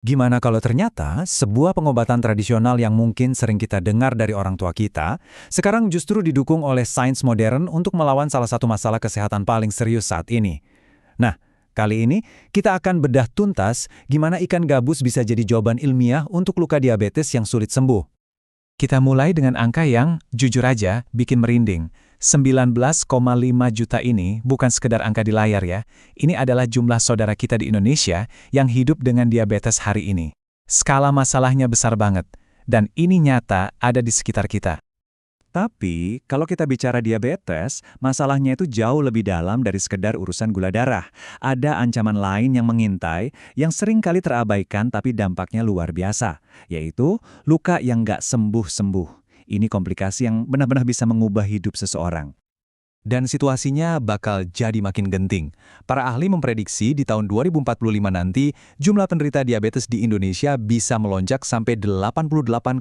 Gimana kalau ternyata sebuah pengobatan tradisional yang mungkin sering kita dengar dari orang tua kita, sekarang justru didukung oleh sains modern untuk melawan salah satu masalah kesehatan paling serius saat ini? Nah, kali ini kita akan bedah tuntas gimana ikan gabus bisa jadi jawaban ilmiah untuk luka diabetes yang sulit sembuh. Kita mulai dengan angka yang, jujur aja, bikin merinding. 19,5 juta ini bukan sekedar angka di layar ya. Ini adalah jumlah saudara kita di Indonesia yang hidup dengan diabetes hari ini. Skala masalahnya besar banget, dan ini nyata ada di sekitar kita. Tapi, kalau kita bicara diabetes, masalahnya itu jauh lebih dalam dari sekedar urusan gula darah. Ada ancaman lain yang mengintai, yang sering kali terabaikan tapi dampaknya luar biasa, yaitu luka yang nggak sembuh-sembuh. Ini komplikasi yang benar-benar bisa mengubah hidup seseorang. Dan situasinya bakal jadi makin genting. Para ahli memprediksi di tahun 2045 nanti, jumlah penderita diabetes di Indonesia bisa melonjak sampai 88,5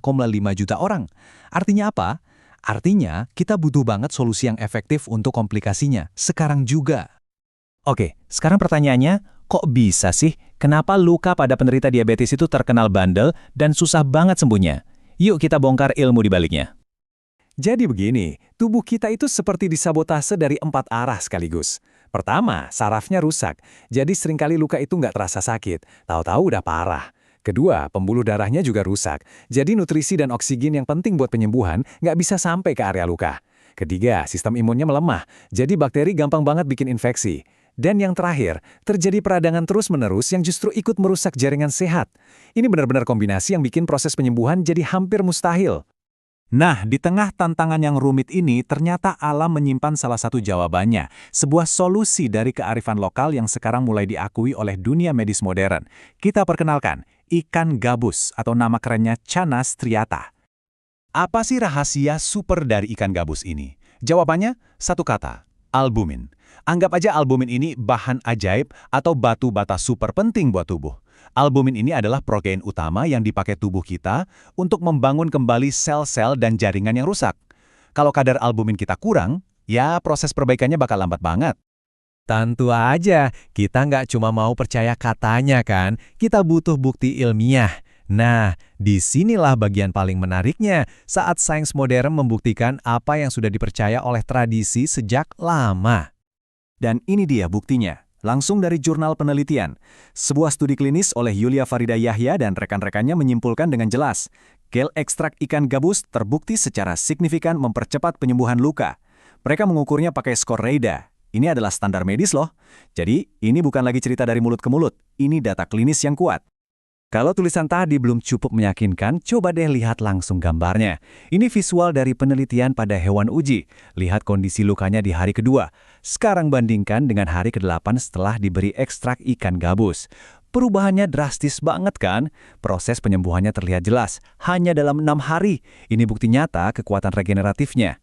juta orang. Artinya apa? Artinya, kita butuh banget solusi yang efektif untuk komplikasinya, sekarang juga. Oke, sekarang pertanyaannya, kok bisa sih? Kenapa luka pada penderita diabetes itu terkenal bandel dan susah banget sembuhnya? Yuk kita bongkar ilmu di baliknya. Jadi begini, tubuh kita itu seperti disabotase dari 4 arah sekaligus. Pertama, sarafnya rusak, jadi seringkali luka itu nggak terasa sakit, tahu-tahu udah parah. Kedua, pembuluh darahnya juga rusak, jadi nutrisi dan oksigen yang penting buat penyembuhan nggak bisa sampai ke area luka. Ketiga, sistem imunnya melemah, jadi bakteri gampang banget bikin infeksi. Dan yang terakhir, terjadi peradangan terus-menerus yang justru ikut merusak jaringan sehat. Ini benar-benar kombinasi yang bikin proses penyembuhan jadi hampir mustahil. Nah, di tengah tantangan yang rumit ini, ternyata alam menyimpan salah satu jawabannya, sebuah solusi dari kearifan lokal yang sekarang mulai diakui oleh dunia medis modern. Kita perkenalkan, ikan gabus atau nama kerennya Channa striata. Apa sih rahasia super dari ikan gabus ini? Jawabannya, satu kata, albumin. Anggap aja albumin ini bahan ajaib atau batu bata super penting buat tubuh. Albumin ini adalah protein utama yang dipakai tubuh kita untuk membangun kembali sel-sel dan jaringan yang rusak. Kalau kadar albumin kita kurang, ya proses perbaikannya bakal lambat banget. Tentu aja, kita nggak cuma mau percaya katanya kan, kita butuh bukti ilmiah. Nah, disinilah bagian paling menariknya saat sains modern membuktikan apa yang sudah dipercaya oleh tradisi sejak lama. Dan ini dia buktinya. Langsung dari jurnal penelitian. Sebuah studi klinis oleh Yulia Farida Yahya dan rekan-rekannya menyimpulkan dengan jelas, gel ekstrak ikan gabus terbukti secara signifikan mempercepat penyembuhan luka. Mereka mengukurnya pakai skor Reida. Ini adalah standar medis loh. Jadi, ini bukan lagi cerita dari mulut ke mulut. Ini data klinis yang kuat. Kalau tulisan tadi belum cukup meyakinkan, coba deh lihat langsung gambarnya. Ini visual dari penelitian pada hewan uji. Lihat kondisi lukanya di hari kedua. Sekarang bandingkan dengan hari ke-8 setelah diberi ekstrak ikan gabus. Perubahannya drastis banget kan? Proses penyembuhannya terlihat jelas. Hanya dalam 6 hari. Ini bukti nyata kekuatan regeneratifnya.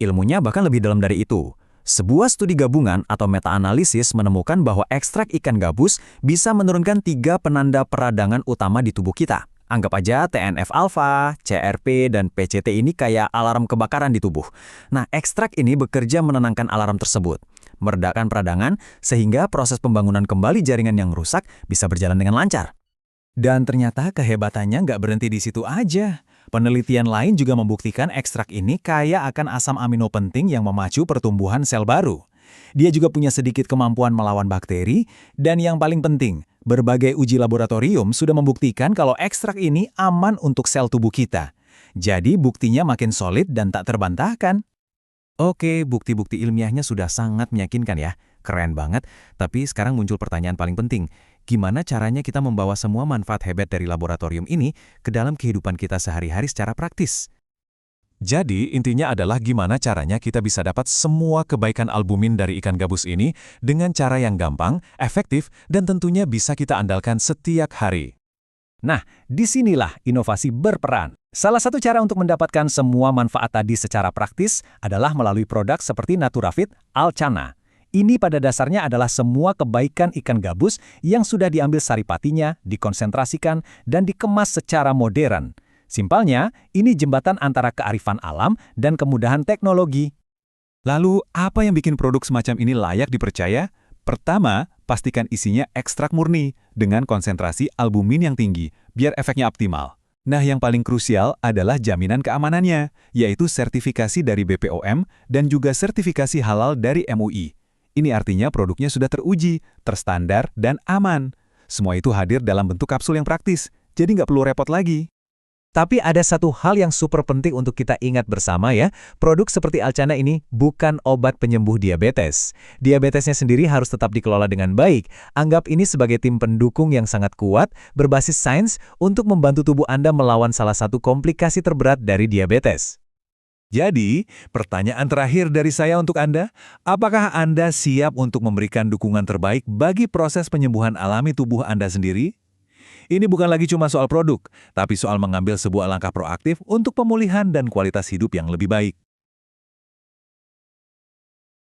Ilmunya bahkan lebih dalam dari itu. Sebuah studi gabungan atau meta-analisis menemukan bahwa ekstrak ikan gabus bisa menurunkan 3 penanda peradangan utama di tubuh kita. Anggap aja TNF-alfa, CRP, dan PCT ini kayak alarm kebakaran di tubuh. Nah, ekstrak ini bekerja menenangkan alarm tersebut, meredakan peradangan, sehingga proses pembangunan kembali jaringan yang rusak bisa berjalan dengan lancar. Dan ternyata kehebatannya nggak berhenti di situ aja. Penelitian lain juga membuktikan ekstrak ini kaya akan asam amino penting yang memacu pertumbuhan sel baru. Dia juga punya sedikit kemampuan melawan bakteri, dan yang paling penting, berbagai uji laboratorium sudah membuktikan kalau ekstrak ini aman untuk sel tubuh kita. Jadi buktinya makin solid dan tak terbantahkan. Oke, bukti-bukti ilmiahnya sudah sangat meyakinkan ya. Keren banget, tapi sekarang muncul pertanyaan paling penting. Gimana caranya kita membawa semua manfaat hebat dari laboratorium ini ke dalam kehidupan kita sehari-hari secara praktis? Jadi, intinya adalah gimana caranya kita bisa dapat semua kebaikan albumin dari ikan gabus ini dengan cara yang gampang, efektif, dan tentunya bisa kita andalkan setiap hari. Nah, disinilah inovasi berperan. Salah satu cara untuk mendapatkan semua manfaat tadi secara praktis adalah melalui produk seperti Naturafit Al-Channa. Ini pada dasarnya adalah semua kebaikan ikan gabus yang sudah diambil saripatinya, dikonsentrasikan, dan dikemas secara modern. Simpelnya, ini jembatan antara kearifan alam dan kemudahan teknologi. Lalu, apa yang bikin produk semacam ini layak dipercaya? Pertama, pastikan isinya ekstrak murni dengan konsentrasi albumin yang tinggi, biar efeknya optimal. Nah, yang paling krusial adalah jaminan keamanannya, yaitu sertifikasi dari BPOM dan juga sertifikasi halal dari MUI. Ini artinya produknya sudah teruji, terstandar, dan aman. Semua itu hadir dalam bentuk kapsul yang praktis, jadi nggak perlu repot lagi. Tapi ada satu hal yang super penting untuk kita ingat bersama ya, produk seperti Alcana ini bukan obat penyembuh diabetes. Diabetesnya sendiri harus tetap dikelola dengan baik. Anggap ini sebagai tim pendukung yang sangat kuat, berbasis sains untuk membantu tubuh Anda melawan salah satu komplikasi terberat dari diabetes. Jadi, pertanyaan terakhir dari saya untuk Anda, apakah Anda siap untuk memberikan dukungan terbaik bagi proses penyembuhan alami tubuh Anda sendiri? Ini bukan lagi cuma soal produk, tapi soal mengambil sebuah langkah proaktif untuk pemulihan dan kualitas hidup yang lebih baik.